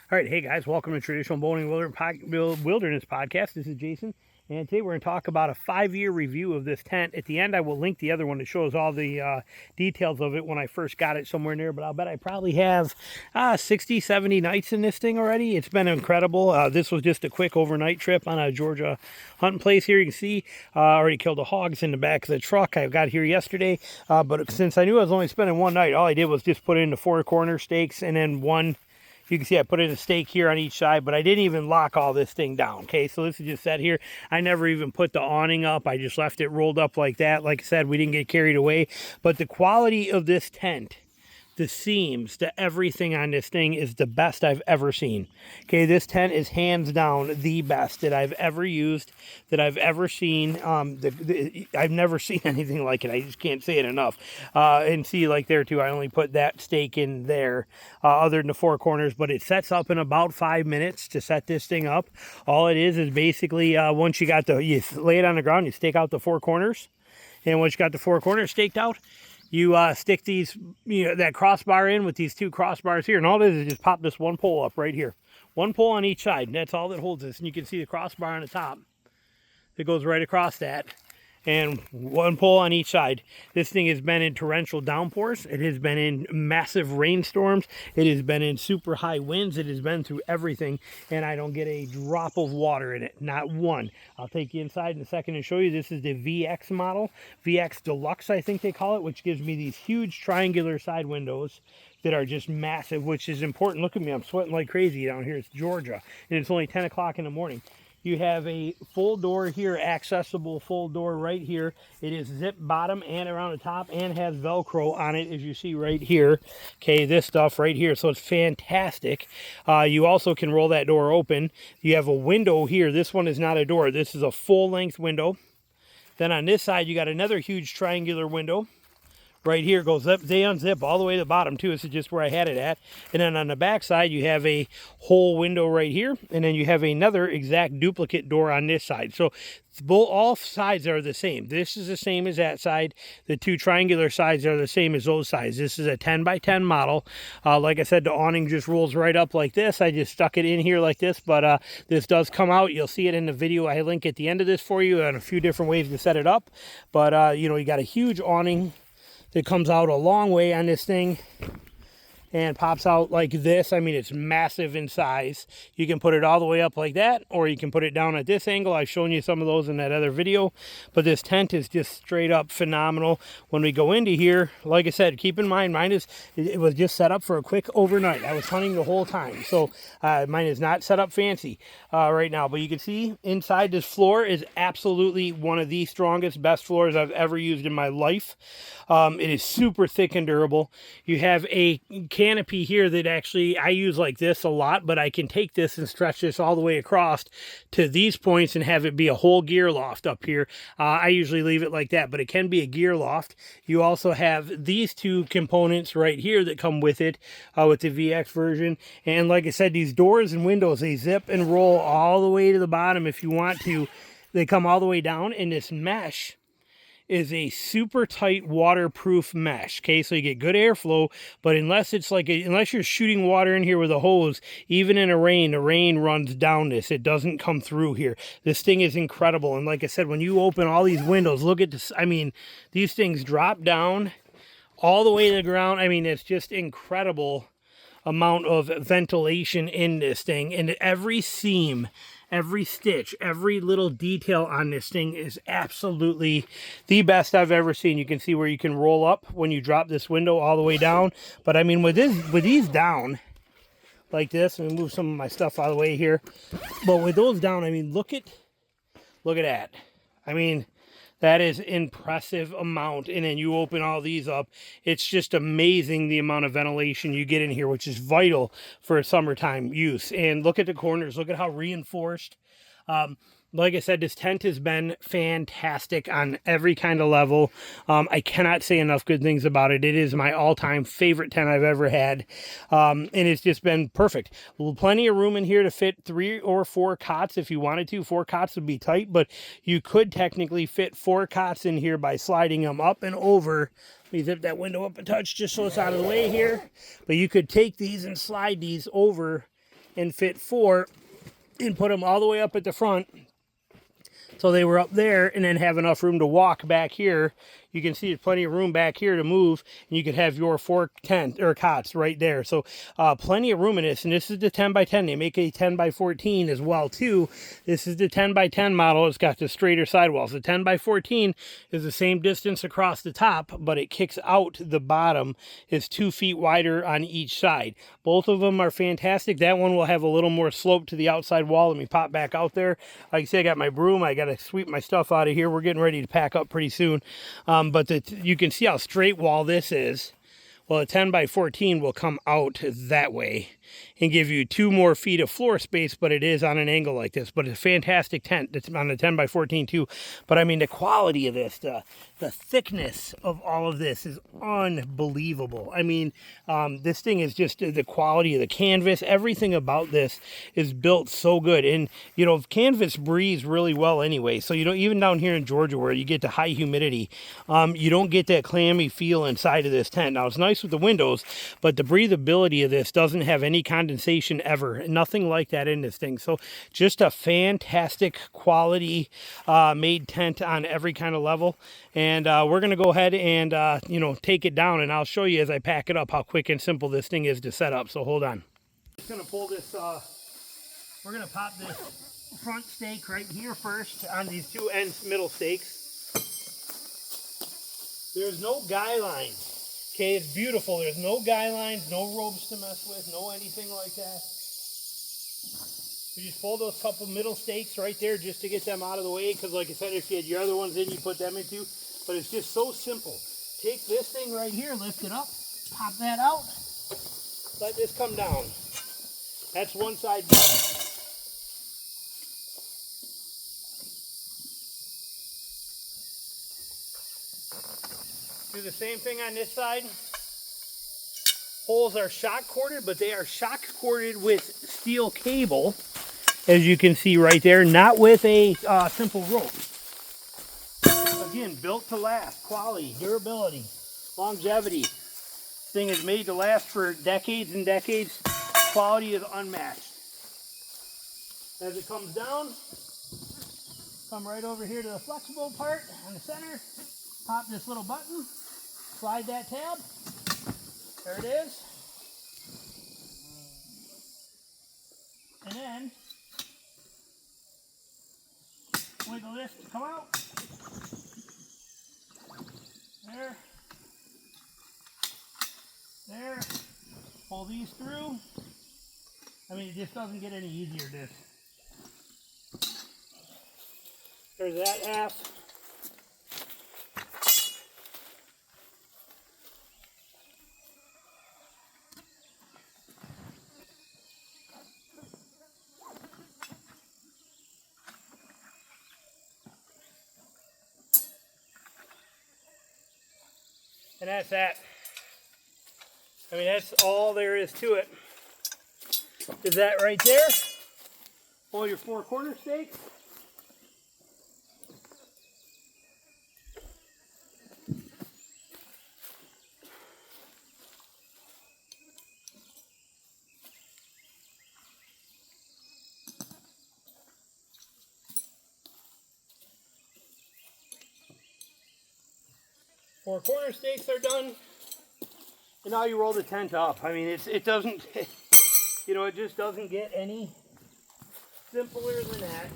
All right, hey guys, welcome to Traditional Bowhunting Wilderness Podcast. This is Jason, and today we're going to talk about a 5-year review of this tent. At the end, I will link the other one that shows all the details of it when I first got it somewhere near, but I'll bet I probably have 60, 70 nights in this thing already. It's been incredible. This was just a quick overnight trip on a Georgia hunting place here. You can see I already killed the hogs in the back of the truck. I got here yesterday, but since I knew I was only spending one night, all I did was just put in the 4 corner stakes and then one. You can see I put in a stake here on each side, but I didn't even lock all this thing down, okay? So this is just set here. I never even put the awning up. I just left it rolled up like that. Like I said, we didn't get carried away. But the quality of this tent, the seams, the everything on this thing is the best I've ever seen. Okay, this tent is hands down the best that I've ever used, that I've ever seen. I've never seen anything like it. I just can't say it enough. And see, like there too, I only put that stake in there, other than the 4 corners, but it sets up in about 5 minutes to set this thing up. All it is basically once you lay it on the ground, you stake out the 4 corners, and once you got the 4 corners staked out, you stick these, that crossbar in with these 2 crossbars here, and all it is just pop this one pole up right here. One pole on each side, and that's all that holds this. And you can see the crossbar on the top that goes right across that, and one pole on each side. This thing has been in torrential downpours. It has been in massive rainstorms. It has been in super high winds. It has been through everything, and I don't get a drop of water in it, not one. I'll take you inside in a second and show you. This is the VX model, VX Deluxe, I think they call it, which gives me these huge triangular side windows that are just massive, which is important. Look at me, I'm sweating like crazy down here. It's Georgia, and it's only 10 o'clock in the morning. You have a full door here, accessible full door right here. It is zip bottom and around the top and has Velcro on it, as you see right here. Okay, this stuff right here. So it's fantastic. You also can roll that door open. You have a window here. This one is not a door. This is a full-length window. Then on this side, you got another huge triangular window. Right here goes up, they unzip all the way to the bottom too. This is just where I had it at. And then on the back side, you have a whole window right here, and then you have another exact duplicate door on this side. So all sides are the same. This is the same as that side. The 2 triangular sides are the same as those sides. This is a 10 by 10 model. Like I said, the awning just rolls right up like this. I just stuck it in here like this, but this does come out. You'll see it in the video I link at the end of this for you, and a few different ways to set it up. But you got a huge awning that comes out a long way on this thing and pops out like this. I mean, it's massive in size. You can put it all the way up like that, or you can put it down at this angle. I've shown you some of those in that other video, but this tent is just straight up phenomenal. When we go into here, like I said, keep in mind, it was just set up for a quick overnight. I was hunting the whole time, so mine is not set up fancy right now, but you can see inside this floor is absolutely one of the strongest, best floors I've ever used in my life. It is super thick and durable. You have a canopy here that actually I use like this a lot, but I can take this and stretch this all the way across to these points and have it be a whole gear loft up here. I usually leave it like that, but it can be a gear loft. You also have these 2 components right here that come with it, with the VX version. And like I said, these doors and windows, they zip and roll all the way to the bottom if you want to. They come all the way down, and this mesh is a super tight waterproof mesh. Okay, so you get good airflow, but unless you're shooting water in here with a hose, even in the rain runs down this. It doesn't come through here. This thing is incredible. And like I said, when you open all these windows, look at this. I mean, these things drop down all the way to the ground. I mean, it's just incredible amount of ventilation in this thing, and every seam, every stitch, every little detail on this thing is absolutely the best I've ever seen. You can see where you can roll up when you drop this window all the way down. But I mean, with these down like this, and move some of my stuff out of the way here. But with those down, I mean, look at that. I mean, that is impressive amount. And then you open all these up. It's just amazing the amount of ventilation you get in here, which is vital for summertime use. And look at the corners. Look at how reinforced. Like I said, this tent has been fantastic on every kind of level. I cannot say enough good things about it. It is my all-time favorite tent I've ever had. And it's just been perfect. Plenty of room in here to fit 3 or 4 cots if you wanted to. 4 cots would be tight, but you could technically fit 4 cots in here by sliding them up and over. Let me zip that window up a touch just so it's out of the way here. But you could take these and slide these over and fit 4 and put them all the way up at the front. So they were up there, and then have enough room to walk back here. You can see there's plenty of room back here to move, and you could have your 4 tent or cots right there. So plenty of room in this, and this is the 10 by 10. They make a 10 by 14 as well too. This is the 10 by 10 model. It's got the straighter sidewalls. The 10 by 14 is the same distance across the top, but it kicks out the bottom. It's 2 feet wider on each side. Both of them are fantastic. That one will have a little more slope to the outside wall. Let me pop back out there. Like I say, I got my broom. I got to sweep my stuff out of here. We're getting ready to pack up pretty soon. But you can see how straight wall this is. Well, a 10 by 14 will come out that way and give you 2 more feet of floor space, but it is on an angle like this. But it's a fantastic tent that's on the 10 by 14 too. But I mean, the quality of this, the thickness of all of this is unbelievable. I mean, this thing is just the quality of the canvas. Everything about this is built so good. And, you know, canvas breathes really well anyway. So, you know, even down here in Georgia where you get the high humidity, you don't get that clammy feel inside of this tent. Now, it's nice with the windows, but the breathability of this doesn't have any condensation ever. Nothing like that in this thing. So just a fantastic quality made tent on every kind of level. And we're going to go ahead and, you know, take it down, and I'll show you as I pack it up how quick and simple this thing is to set up. So hold on. Just going to pull this, we're going to pop this front stake right here first on these 2 ends middle stakes. There's no guy lines. Okay, it's beautiful. There's no guy lines, no ropes to mess with, no anything like that. We just pull those couple middle stakes right there just to get them out of the way, because like I said, if you had your other ones in, you put them into. But it's just so simple. Take this thing right here, lift it up, pop that out, let this come down. That's one side done. Do the same thing on this side. Holes are shock corded, but they are shock corded with steel cable, as you can see right there, not with a simple rope. Again, built to last, quality, durability, longevity. This thing is made to last for decades and decades. Quality is unmatched. As it comes down, come right over here to the flexible part on the center. Pop this little button, slide that tab, there it is. And then wiggle this to come out. There. There. Pull these through. I mean, it just doesn't get any easier, this. There's that half. And that's that. I mean, that's all there is to it. Is that right there? Pull your 4 corner stakes. Four corner stakes are done, and now you roll the tent up. I mean, it doesn't, you know, it just doesn't get any simpler than that.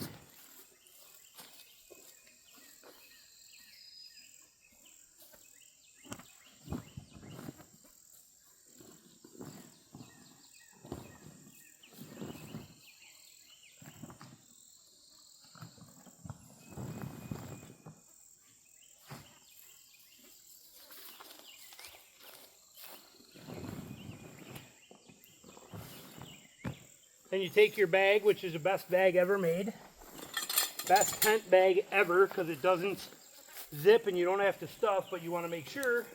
Then you take your bag, which is the best bag ever made. Best tent bag ever, because it doesn't zip and you don't have to stuff, but you want to make sure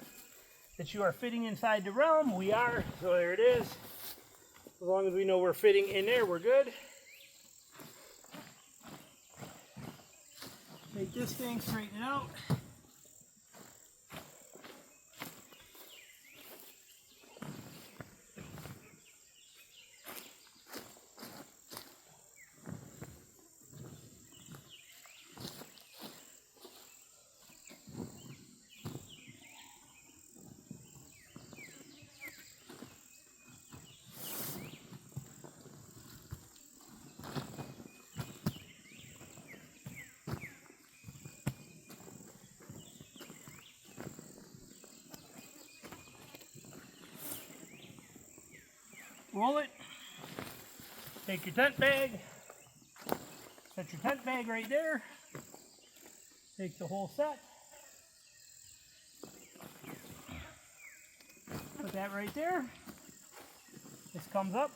that you are fitting inside the realm. We are, so there it is. As long as we know we're fitting in there, we're good. Take this thing, straighten it out. roll it, take your tent bag, set your tent bag right there, take the whole set, put that right there. This comes up,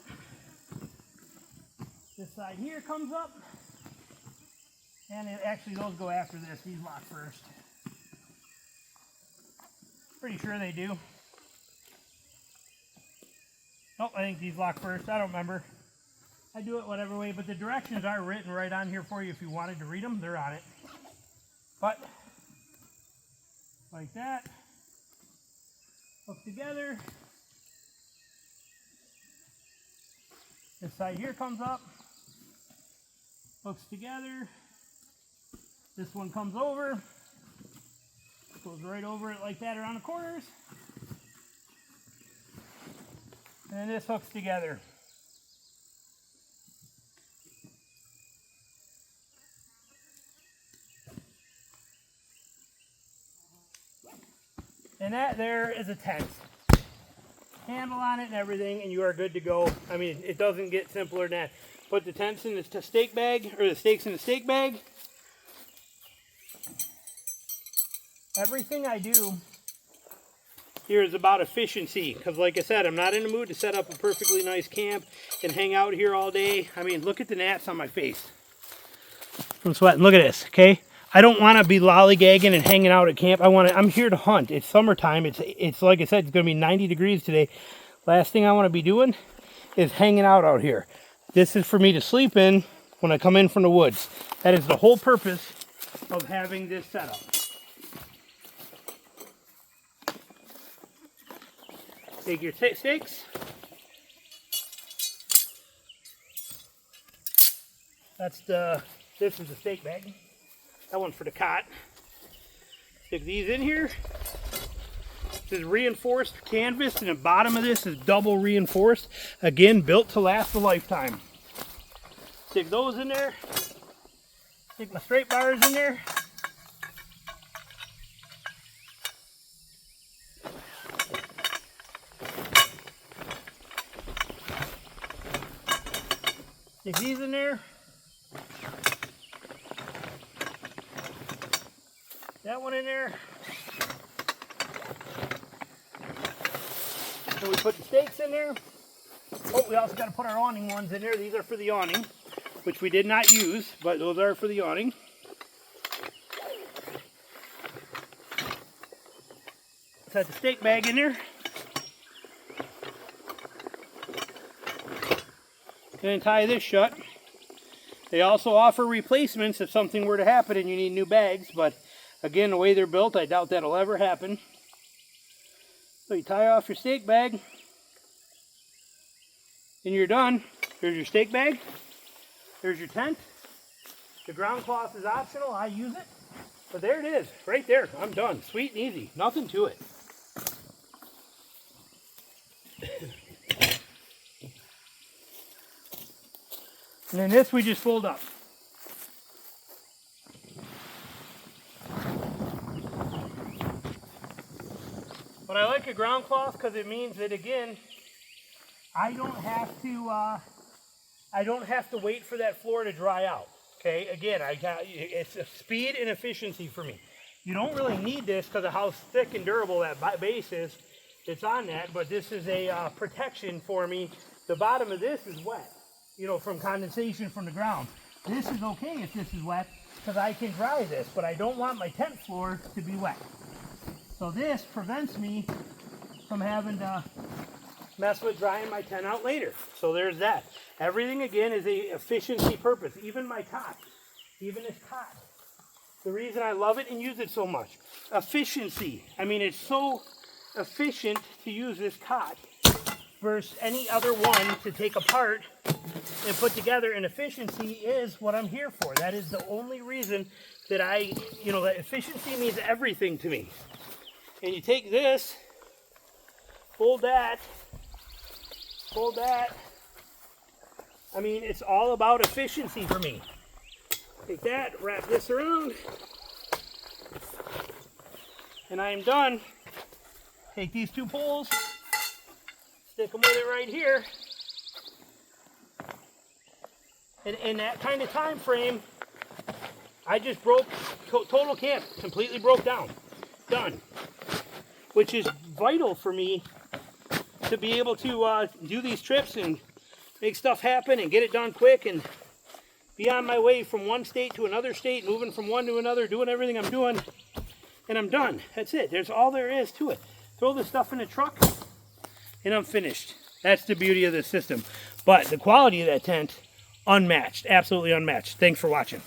this side here comes up, and actually those go after this. These lock first. Pretty sure they do. Oh, I think these lock first. I don't remember. I do it whatever way, but the directions are written right on here for you if you wanted to read them. They're on it. But like that, hook together. This side here comes up, hooks together. This one comes over, goes right over it like that around the corners. And this hooks together. And that there is a tent. Handle on it and everything, and you are good to go. I mean, it doesn't get simpler than that. Put the tents in the stake bag, or the stakes in the stake bag. Everything I do here is about efficiency, because like I said, I'm not in the mood to set up a perfectly nice camp and hang out here all day. I mean, look at the gnats on my face. I'm sweating. Look at this, okay? I don't want to be lollygagging and hanging out at camp. I'm here to hunt. It's summertime. It's like I said, it's going to be 90 degrees today. Last thing I want to be doing is hanging out here. This is for me to sleep in when I come in from the woods. That is the whole purpose of having this set up. Take your stakes. This is the stake bag. That one's for the cot. Stick these in here. This is reinforced canvas, and the bottom of this is double reinforced. Again, built to last a lifetime. Stick those in there. Stick my straight bars in there. Stick these in there. That one in there. So we put the stakes in there. Oh, we also got to put our awning ones in there. These are for the awning, which we did not use, but those are for the awning. Set the stake bag in there. And tie this shut. They also offer replacements if something were to happen and you need new bags, but again, the way they're built, I doubt that'll ever happen. So you tie off your stake bag, and you're done. There's your stake bag. There's your tent. The ground cloth is optional. I use it. But there it is, right there. I'm done. Sweet and easy. Nothing to it. And then this we just fold up. But I like a ground cloth because it means that, again, I don't have to wait for that floor to dry out. Okay, again, it's a speed and efficiency for me. You don't really need this because of how thick and durable that base is. It's on that, but this is a protection for me. The bottom of this is wet, you know, from condensation from the ground. This is okay if this is wet because I can dry this, but I don't want my tent floor to be wet. So this prevents me from having to mess with drying my tent out later. So there's that. Everything, again, is a efficiency purpose. Even my cot, even this cot. The reason I love it and use it so much. Efficiency. I mean, it's so efficient to use this cot versus any other one to take apart and put together. And efficiency is what I'm here for. That is the only reason that that efficiency means everything to me. And you take this, fold that. I mean, it's all about efficiency for me. Take that, wrap this around, and I am done. Take these two poles, stick them with it right here, in that kind of time frame, I just broke, total camp, completely broke down. Done. Which is vital for me to be able to do these trips and make stuff happen and get it done quick and be on my way from one state to another state, moving from one to another, doing everything I'm doing, and I'm done. That's it. There's all there is to it. Throw this stuff in the truck, and I'm finished. That's the beauty of this system. But the quality of that tent, unmatched. Absolutely unmatched. Thanks for watching.